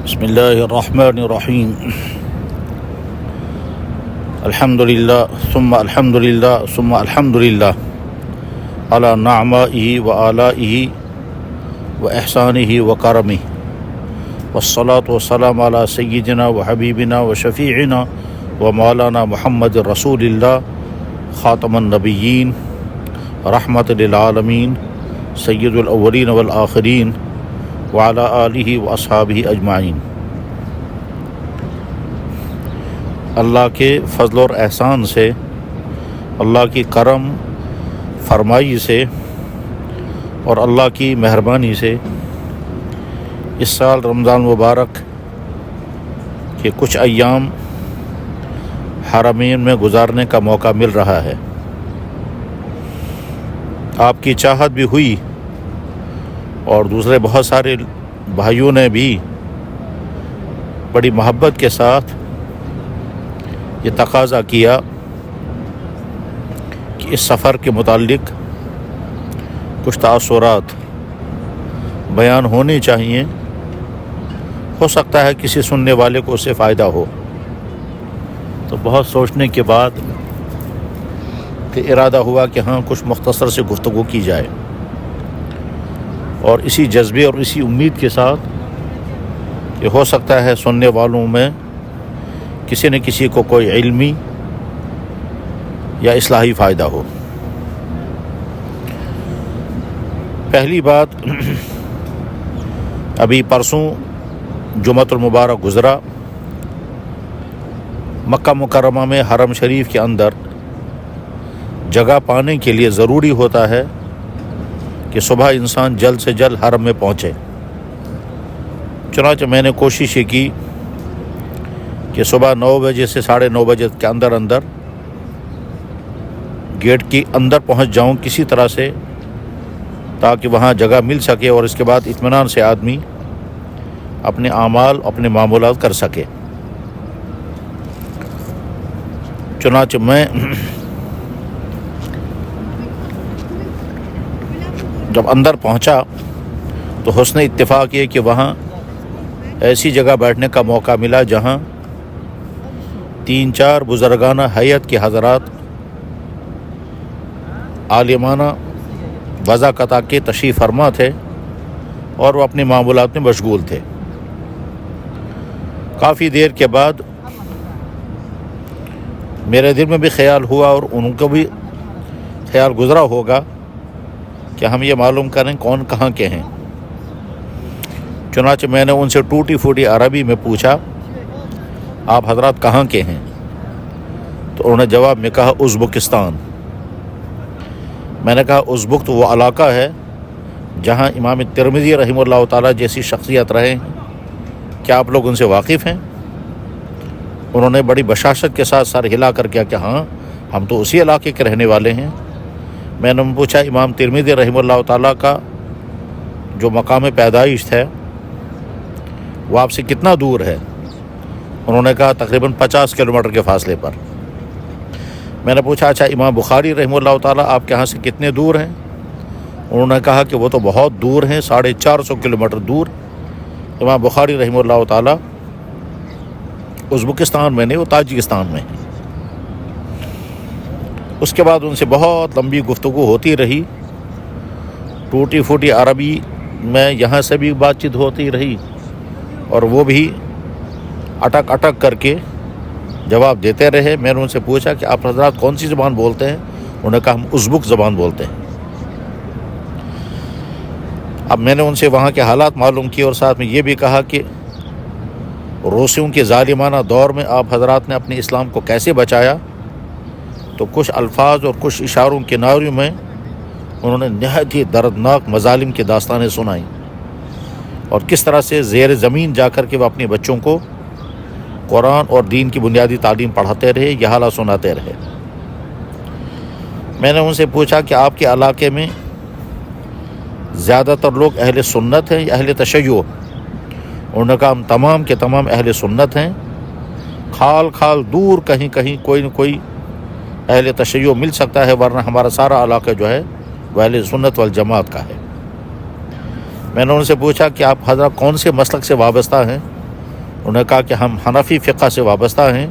بسم اللہ الرحمن الرحیم الحمدللہ ثم الحمدللہ ثم الحمدللہ علی نعمائہ و آلائہ و احسانہ و کرمہ والصلاة والسلام علی سیدنا و حبیبنا و شفیعنا و مولانا محمد رسول اللہ خاتم النبیین رحمت للعالمین سید الاولین والآخرین وعلی آلہ و اصحابہ اجمعین۔ اللہ کے فضل اور احسان سے، اللہ کی کرم فرمائی سے اور اللہ کی مہربانی سے اس سال رمضان مبارک کے کچھ ایام حرمین میں گزارنے کا موقع مل رہا ہے۔ آپ کی چاہت بھی ہوئی اور دوسرے بہت سارے بھائیوں نے بھی بڑی محبت کے ساتھ یہ تقاضا کیا کہ اس سفر کے متعلق کچھ تاثرات بیان ہونے چاہیے، ہو سکتا ہے کسی سننے والے کو اس سے فائدہ ہو۔ تو بہت سوچنے کے بعد کہ ارادہ ہوا کہ ہاں کچھ مختصر سے گفتگو کی جائے، اور اسی جذبے اور اسی امید کے ساتھ کہ ہو سکتا ہے سننے والوں میں کسی نہ کسی کو کوئی علمی یا اصلاحی فائدہ ہو۔ پہلی بات، ابھی پرسوں جمعۃ المبارک گزرا، مکہ مکرمہ میں حرم شریف کے اندر جگہ پانے کے لیے ضروری ہوتا ہے کہ صبح انسان جلد سے جلد حرم میں پہنچے۔ چنانچہ میں نے کوشش یہ کی کہ صبح 9 بجے سے 9:30 بجے کے اندر گیٹ کی اندر پہنچ جاؤں کسی طرح سے، تاکہ وہاں جگہ مل سکے اور اس کے بعد اطمینان سے آدمی اپنے اعمال اپنے معمولات کر سکے۔ چنانچہ میں جب اندر پہنچا تو حسن اتفاق یہ کہ وہاں ایسی جگہ بیٹھنے کا موقع ملا جہاں 3-4 بزرگانہ حیت کے حضرات عالمانہ وضاحت کے تشریف فرما تھے اور وہ اپنے معمولات میں مشغول تھے۔ کافی دیر کے بعد میرے دل میں بھی خیال ہوا اور ان کو بھی خیال گزرا ہوگا کہ ہم یہ معلوم کریں کون کہاں کے ہیں۔ چنانچہ میں نے ان سے ٹوٹی پھوٹی عربی میں پوچھا، آپ حضرات کہاں کے ہیں؟ تو انہوں نے جواب میں کہا ازبکستان۔ میں نے کہا ازبک تو وہ علاقہ ہے جہاں امام ترمذی رحمہ اللہ تعالیٰ جیسی شخصیت رہے ہیں، کیا آپ لوگ ان سے واقف ہیں؟ انہوں نے بڑی بشاشت کے ساتھ سر ہلا کر کیا کہ ہاں ہم تو اسی علاقے کے رہنے والے ہیں۔ میں نے پوچھا امام ترمذی رحمہ اللہ تعالیٰ کا جو مقام پیدائش ہے وہ آپ سے کتنا دور ہے؟ انہوں نے کہا تقریباً 50 کلومیٹر کے فاصلے پر۔ میں نے پوچھا اچھا امام بخاری رحمہ اللہ تعالیٰ آپ کے یہاں سے کتنے دور ہیں؟ انہوں نے کہا کہ وہ تو بہت دور ہیں، 450 کلومیٹر دور۔ امام بخاری رحمہ اللہ تعالیٰ ازبکستان میں نہیں، وہ تاجکستان میں۔ اس کے بعد ان سے بہت لمبی گفتگو ہوتی رہی، ٹوٹی پھوٹی عربی میں یہاں سے بھی بات چیت ہوتی رہی اور وہ بھی اٹک اٹک کر کے جواب دیتے رہے۔ میں نے ان سے پوچھا کہ آپ حضرات کون سی زبان بولتے ہیں؟ انہوں نے کہا ہم ازبک زبان بولتے ہیں۔ اب میں نے ان سے وہاں کے حالات معلوم کیے اور ساتھ میں یہ بھی کہا کہ روسیوں کے ظالمانہ دور میں آپ حضرات نے اپنے اسلام کو کیسے بچایا۔ تو کچھ الفاظ اور کچھ اشاروں کے ناریوں میں انہوں نے نہایت ہی دردناک مظالم کی داستانیں سنائیں اور کس طرح سے زیر زمین جا کر کے وہ اپنے بچوں کو قرآن اور دین کی بنیادی تعلیم پڑھاتے رہے، یہ حالات سناتے رہے۔ میں نے ان سے پوچھا کہ آپ کے علاقے میں زیادہ تر لوگ اہل سنت ہیں یا اہل تشیع؟ انہوں نے کہا ہم تمام کے تمام اہل سنت ہیں، کھال کھال دور کہیں کہیں کوئی نہ کوئی اہل تشیع مل سکتا ہے، ورنہ ہمارا سارا علاقہ جو ہے وہ اہل سنت والجماعت کا ہے۔ میں نے ان سے پوچھا کہ آپ حضرات کون سے مسلک سے وابستہ ہیں؟ انہوں نے کہا کہ ہم حنفی فقہ سے وابستہ ہیں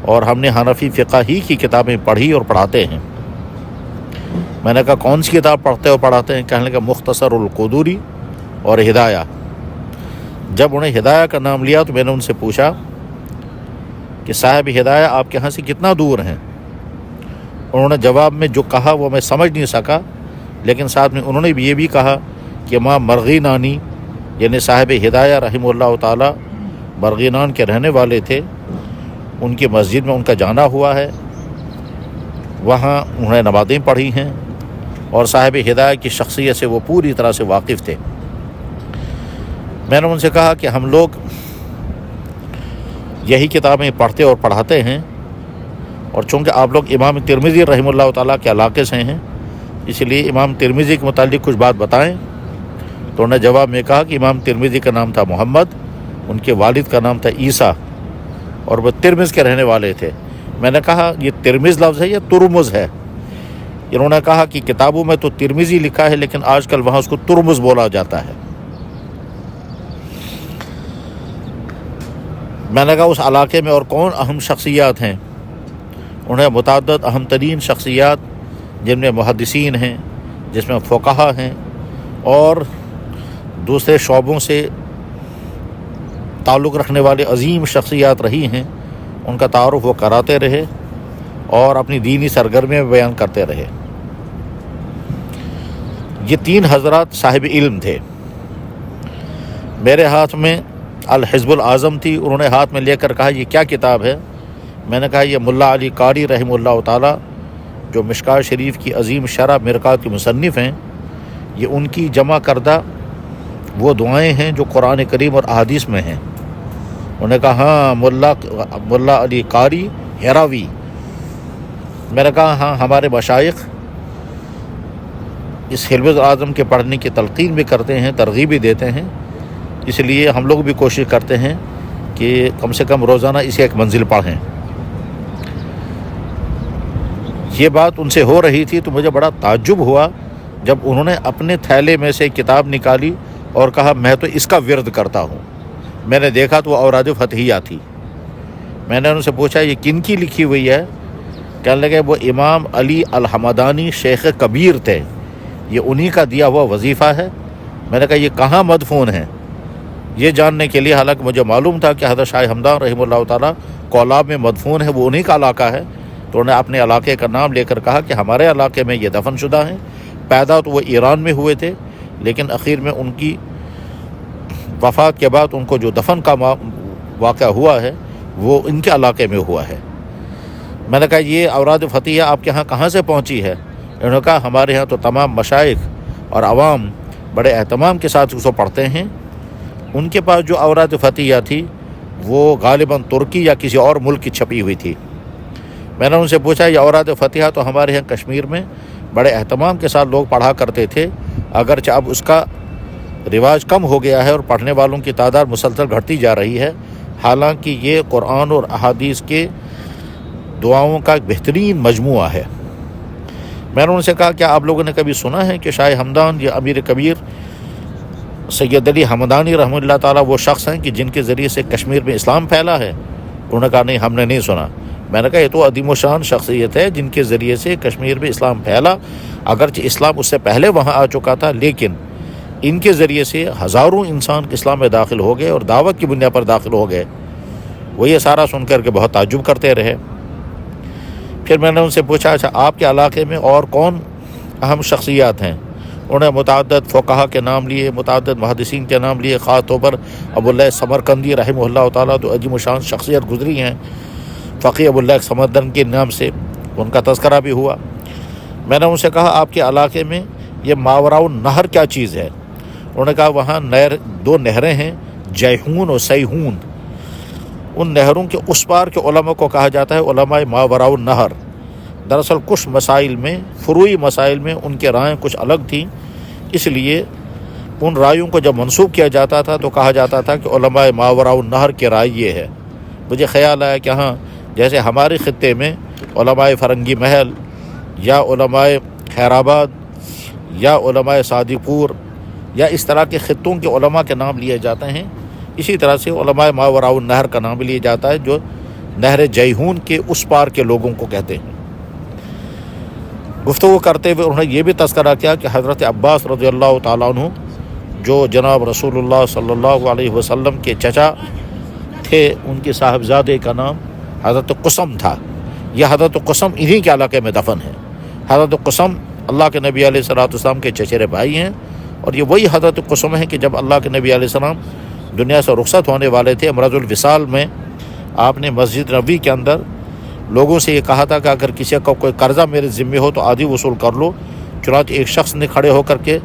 اور ہم نے حنفی فقہ ہی کی کتابیں پڑھی اور پڑھاتے ہیں۔ میں نے کہا کون سی کتاب پڑھتے اور پڑھاتے ہیں؟ کہنے لگا مختصر القدوری اور ہدایہ۔ جب انہیں ہدایہ کا نام لیا تو میں نے ان سے پوچھا کہ صاحب ہدایہ آپ کے ہاں سے کتنا دور ہیں؟ انہوں نے جواب میں جو کہا وہ میں سمجھ نہیں سکا، لیکن ساتھ میں انہوں نے بھی یہ بھی کہا کہ امام مرغینانی یعنی صاحب ہدایہ رحمہ اللہ تعالی مرغینان کے رہنے والے تھے، ان کی مسجد میں ان کا جانا ہوا ہے، وہاں انہوں نے نمازیں پڑھی ہیں اور صاحب ہدایہ کی شخصیت سے وہ پوری طرح سے واقف تھے۔ میں نے ان سے کہا کہ ہم لوگ یہی کتابیں پڑھتے اور پڑھاتے ہیں، اور چونکہ آپ لوگ امام ترمذی رحمہ اللہ تعالیٰ کے علاقے سے ہیں اس لیے امام ترمذی کے متعلق کچھ بات بتائیں۔ تو انہوں نے جواب میں کہا کہ امام ترمذی کا نام تھا محمد، ان کے والد کا نام تھا عیسیٰ، اور وہ ترمذ کے رہنے والے تھے۔ میں نے کہا یہ ترمذ لفظ ہے یا ترمز ہے؟ انہوں نے کہا کہ کتابوں میں تو ترمذی لکھا ہے لیکن آج کل وہاں اس کو ترمز بولا جاتا ہے۔ میں نے کہا اس علاقے میں اور کون اہم شخصیات ہیں؟ انہیں متعدد اہم ترین شخصیات جن میں محدثین ہیں، جس میں فقہا ہیں اور دوسرے شعبوں سے تعلق رکھنے والے عظیم شخصیات رہی ہیں، ان کا تعارف وہ کراتے رہے اور اپنی دینی سرگرمیاں بیان کرتے رہے۔ یہ تین حضرات صاحب علم تھے۔ میرے ہاتھ میں الحزب الاعظم تھی، انہوں نے ہاتھ میں لے کر کہا یہ کیا کتاب ہے؟ میں نے کہا یہ ملا علی قاری رحمہ اللہ تعالی جو مشکوٰۃ شریف کی عظیم شرح مرقات کے مصنف ہیں، یہ ان کی جمع کردہ وہ دعائیں ہیں جو قرآن کریم اور احادیث میں ہیں۔ انہوں نے کہا ہاں ملا علی قاری ہراوی۔ میں نے کہا ہاں ہمارے مشائخ اس حزب الاعظم کے پڑھنے کی تلقین بھی کرتے ہیں، ترغیب بھی دیتے ہیں، اس لیے ہم لوگ بھی کوشش کرتے ہیں کہ کم سے کم روزانہ اسے ایک منزل پڑھیں۔ یہ بات ان سے ہو رہی تھی تو مجھے بڑا تعجب ہوا جب انہوں نے اپنے تھیلے میں سے کتاب نکالی اور کہا میں تو اس کا ورد کرتا ہوں۔ میں نے دیکھا تو وہ اوراد فتحیہ تھی۔ میں نے ان سے پوچھا یہ کن کی لکھی ہوئی ہے؟ کہنے لگے وہ امام علی الحمدانی شیخ کبیر تھے، یہ انہی کا دیا ہوا وظیفہ ہے۔ میں نے کہا یہ کہاں مدفون ہے؟ یہ جاننے کے لیے حالانکہ مجھے معلوم تھا کہ حضرت شاہ ہمدان رحمہ اللہ تعالیٰ کولاب میں مدفون ہے، وہ انہی کا علاقہ ہے، تو انہوں نے اپنے علاقے کا نام لے کر کہا کہ ہمارے علاقے میں یہ دفن شدہ ہیں۔ پیدا تو وہ ایران میں ہوئے تھے لیکن اخیر میں ان کی وفات کے بعد ان کو جو دفن کا واقعہ ہوا ہے وہ ان کے علاقے میں ہوا ہے۔ میں نے کہا یہ اوراد فتحیہ آپ کے ہاں کہاں سے پہنچی ہے؟ انہوں نے کہا ہمارے ہاں تو تمام مشائخ اور عوام بڑے اہتمام کے ساتھ اس کو پڑھتے ہیں۔ ان کے پاس جو اوراد فتحیہ تھی وہ غالباً ترکی یا کسی اور ملک کی چھپی ہوئی تھی۔ میں نے ان سے پوچھا یہ اوراد فتحیہ تو ہمارے یہاں کشمیر میں بڑے اہتمام کے ساتھ لوگ پڑھا کرتے تھے، اگرچہ اب اس کا رواج کم ہو گیا ہے اور پڑھنے والوں کی تعداد مسلسل گھٹتی جا رہی ہے، حالانکہ یہ قرآن اور احادیث کے دعاؤں کا ایک بہترین مجموعہ ہے۔ میں نے ان سے کہا کیا آپ لوگوں نے کبھی سنا ہے کہ شاہ ہمدان یا امیر کبیر سید علی ہمدانی رحمہ اللہ تعالیٰ وہ شخص ہیں کہ جن کے ذریعے سے کشمیر میں اسلام پھیلا ہے؟ انہوں نے کہا نہیں ہم نے نہیں سنا۔ میں نے کہا یہ تو عظیم و شان شخصیت ہے جن کے ذریعے سے کشمیر میں اسلام پھیلا، اگرچہ اسلام اس سے پہلے وہاں آ چکا تھا لیکن ان کے ذریعے سے ہزاروں انسان اسلام میں داخل ہو گئے اور دعوت کی بنیاد پر داخل ہو گئے۔ وہ یہ سارا سن کر کے بہت تعجب کرتے رہے۔ پھر میں نے ان سے پوچھا اچھا آپ کے علاقے میں اور کون اہم شخصیات ہیں؟ انہوں نے متعدد فقہا کے نام لیے، متعدد محدثین کے نام لیے، خاص طور پر ابو اللہ سمرقندی رحمہ اللہ تعالیٰ تو عظیم و شان شخصیت گزری ہیں، فقی ابو اللہ سمرقندی کے نام سے ان کا تذکرہ بھی ہوا۔ میں نے ان سے کہا آپ کے علاقے میں یہ ماوراء النہر کیا چیز ہے؟ انہوں نے کہا وہاں دو نہریں ہیں، جیحون اور سیحون۔ ان نہروں کے اس پار کے علماء کو کہا جاتا ہے علماء ماوراء النہر۔ دراصل کچھ مسائل میں، فروعی مسائل میں ان کے رائیں کچھ الگ تھیں، اس لیے ان رائیوں کو جب منسوب کیا جاتا تھا تو کہا جاتا تھا کہ علماء ماوراء النہر کی رائے یہ ہے۔ مجھے خیال آیا کہ ہاں جیسے ہمارے خطے میں علماء فرنگی محل یا علماء خیرآباد یا علماء صادق پور یا اس طرح کے خطوں کے علماء کے نام لیے جاتے ہیں، اسی طرح سے علماء ماوراء النہر کا نام بھی لیا جاتا ہے، جو نہر جیہون کے اس پار کے لوگوں کو کہتے ہیں۔ گفتگو کرتے ہوئے انہوں نے یہ بھی تذکرہ کیا کہ حضرت عباس رضی اللہ تعالیٰ عنہ جو جناب رسول اللہ صلی اللہ علیہ وسلم کے چچا تھے، ان کے صاحبزادے کا نام حضرت قسم تھا۔ یہ حضرت قسم انہی کے علاقے میں دفن ہے۔ حضرت قسم اللہ کے نبی علیہ السلام کے چچیرے بھائی ہیں، اور یہ وہی حضرت قسم ہیں کہ جب اللہ کے نبی علیہ السلام دنیا سے رخصت ہونے والے تھے، امراض الوصال میں آپ نے مسجد نبوی کے اندر لوگوں سے یہ کہا تھا کہ اگر کسی کا کوئی قرضہ میرے ذمے ہو تو آدھی وصول کر لو۔ چنانچہ ایک شخص نے کھڑے ہو کر کے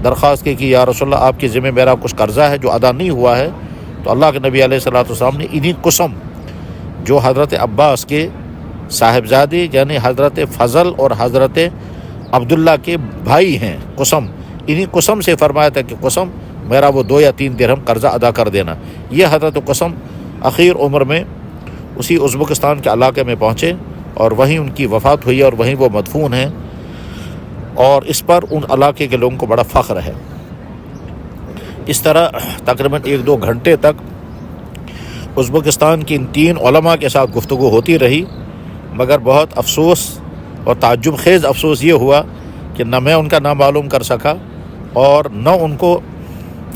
درخواست کی کہ یا رسول اللہ، آپ کے ذمے میرا کچھ قرضہ ہے جو ادا نہیں ہوا ہے۔ تو اللہ کے نبی علیہ السلام نے انہی قسم جو حضرت عباس کے صاحبزادے یعنی حضرت فضل اور حضرت عبداللہ کے بھائی ہیں، قسم، انہی قسم سے فرمایا تھا کہ قسم میرا وہ 2 یا 3 درہم قرضہ ادا کر دینا۔ یہ حضرت قسم اخیر عمر میں اسی ازبکستان کے علاقے میں پہنچے اور وہیں ان کی وفات ہوئی اور وہیں وہ مدفون ہیں، اور اس پر ان علاقے کے لوگوں کو بڑا فخر ہے۔ اس طرح تقریباً 1-2 گھنٹے تک ازبکستان کی ان 3 علماء کے ساتھ گفتگو ہوتی رہی، مگر بہت افسوس اور تعجب خیز افسوس یہ ہوا کہ نہ میں ان کا نام معلوم کر سکا، اور نہ ان کو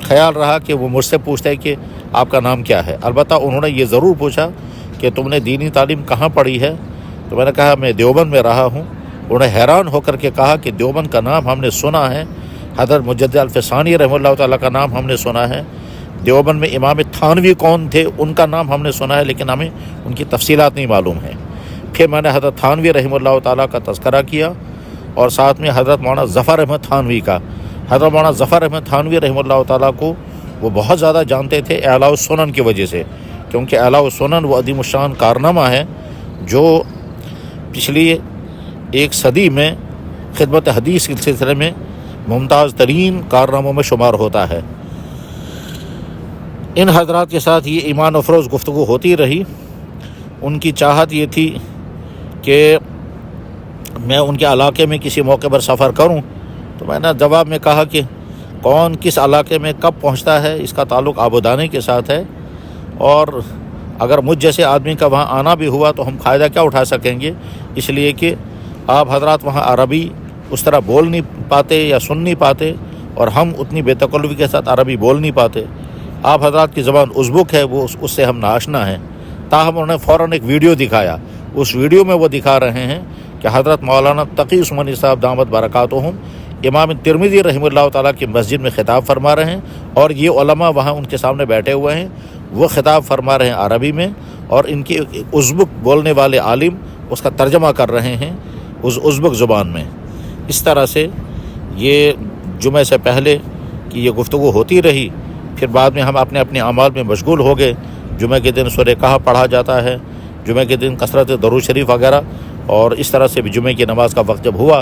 خیال رہا کہ وہ مجھ سے پوچھتے کہ آپ کا نام کیا ہے۔ البتہ انہوں نے یہ ضرور پوچھا کہ تم نے دینی تعلیم کہاں پڑھی ہے؟ تو میں نے کہا میں دیوبند میں رہا ہوں۔ انہوں نے حیران ہو کر کے کہا کہ دیوبند کا نام ہم نے سنا ہے، حضرت مجدد الفسانی رحمہ اللہ تعالیٰ کا نام ہم نے سنا ہے، دیوبند میں امام تھانوی کون تھے ان کا نام ہم نے سنا ہے، لیکن ہمیں ان کی تفصیلات نہیں معلوم ہیں۔ پھر میں نے حضرت تھانوی رحمہ اللہ تعالیٰ کا تذکرہ کیا، اور ساتھ میں حضرت مولانا ظفر احمد تھانوی کا۔ حضرت مولانا ظفر احمد تھانوی رحمہ اللہ تعالیٰ کو وہ بہت زیادہ جانتے تھے اعلاء السنن کی وجہ سے، کیونکہ اعلاء السنن وہ عظیم الشان کارنامہ ہے جو پچھلی 1 صدی میں خدمت حدیث کے سلسلے میں ممتاز ترین کارناموں میں شمار ہوتا ہے۔ ان حضرات کے ساتھ یہ ایمان افروز گفتگو ہوتی رہی۔ ان کی چاہت یہ تھی کہ میں ان کے علاقے میں کسی موقع پر سفر کروں، تو میں نے جواب میں کہا کہ کون کس علاقے میں کب پہنچتا ہے اس کا تعلق آبودانی کے ساتھ ہے، اور اگر مجھ جیسے آدمی کا وہاں آنا بھی ہوا تو ہم فائدہ کیا اٹھا سکیں گے، اس لیے کہ آپ حضرات وہاں عربی اس طرح بول نہیں پاتے یا سن نہیں پاتے، اور ہم اتنی بے تکلفی کے ساتھ عربی بول نہیں پاتے۔ آپ حضرات کی زبان ازبک ہے، وہ اس سے ہم ناآشنا ہیں۔ تاہم انہوں نے فوراً ایک ویڈیو دکھایا۔ اس ویڈیو میں وہ دکھا رہے ہیں کہ حضرت مولانا تقی عثمانی صاحب دامت برکاتہم امام ترمذی رحمہ اللہ تعالیٰ کی مسجد میں خطاب فرما رہے ہیں، اور یہ علماء وہاں ان کے سامنے بیٹھے ہوئے ہیں، وہ خطاب فرما رہے ہیں عربی میں، اور ان کے ازبک بولنے والے عالم اس کا ترجمہ کر رہے ہیں اس ازبک زبان میں۔ اس طرح سے یہ جمعہ سے پہلے کہ یہ گفتگو ہوتی رہی، پھر بعد میں ہم اپنے اپنے اعمال میں مشغول ہو گئے۔ جمعہ کے دن سورہ کہف پڑھا جاتا ہے، جمعہ کے دن کثرت درود شریف وغیرہ، اور اس طرح سے بھی جمعہ کی نماز کا وقت جب ہوا،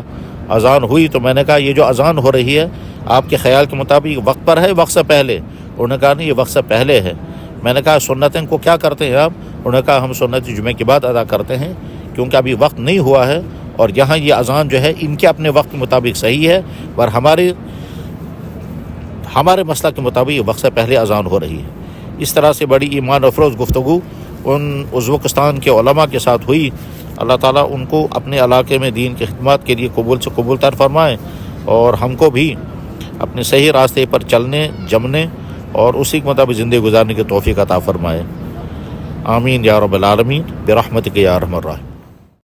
اذان ہوئی، تو میں نے کہا یہ جو اذان ہو رہی ہے آپ کے خیال کے مطابق وقت پر ہے وقت سے پہلے؟ انہوں نے کہا نہیں، یہ وقت سے پہلے ہے۔ میں نے کہا سنتیں کو کیا کرتے ہیں آپ؟ انہوں نے کہا ہم سنت جمعہ کے بعد ادا کرتے ہیں، کیونکہ ابھی وقت نہیں ہوا ہے، اور یہاں یہ اذان جو ہے ان کے اپنے وقت کے مطابق صحیح ہے، پر ہمارے مسلک کے مطابق یہ وقت سے پہلے اذان ہو رہی ہے۔ اس طرح سے بڑی ایمان افروز گفتگو ان ازبکستان کے علماء کے ساتھ ہوئی۔ اللہ تعالیٰ ان کو اپنے علاقے میں دین کی خدمات کے لیے قبول سے قبول تر فرمائے، اور ہم کو بھی اپنے صحیح راستے پر چلنے، جمنے اور اسی کے مطابق زندگی گزارنے کی توفیق عطا فرمائے۔ آمین یا رب العالمین برحمتک یا ارحم الراحمین۔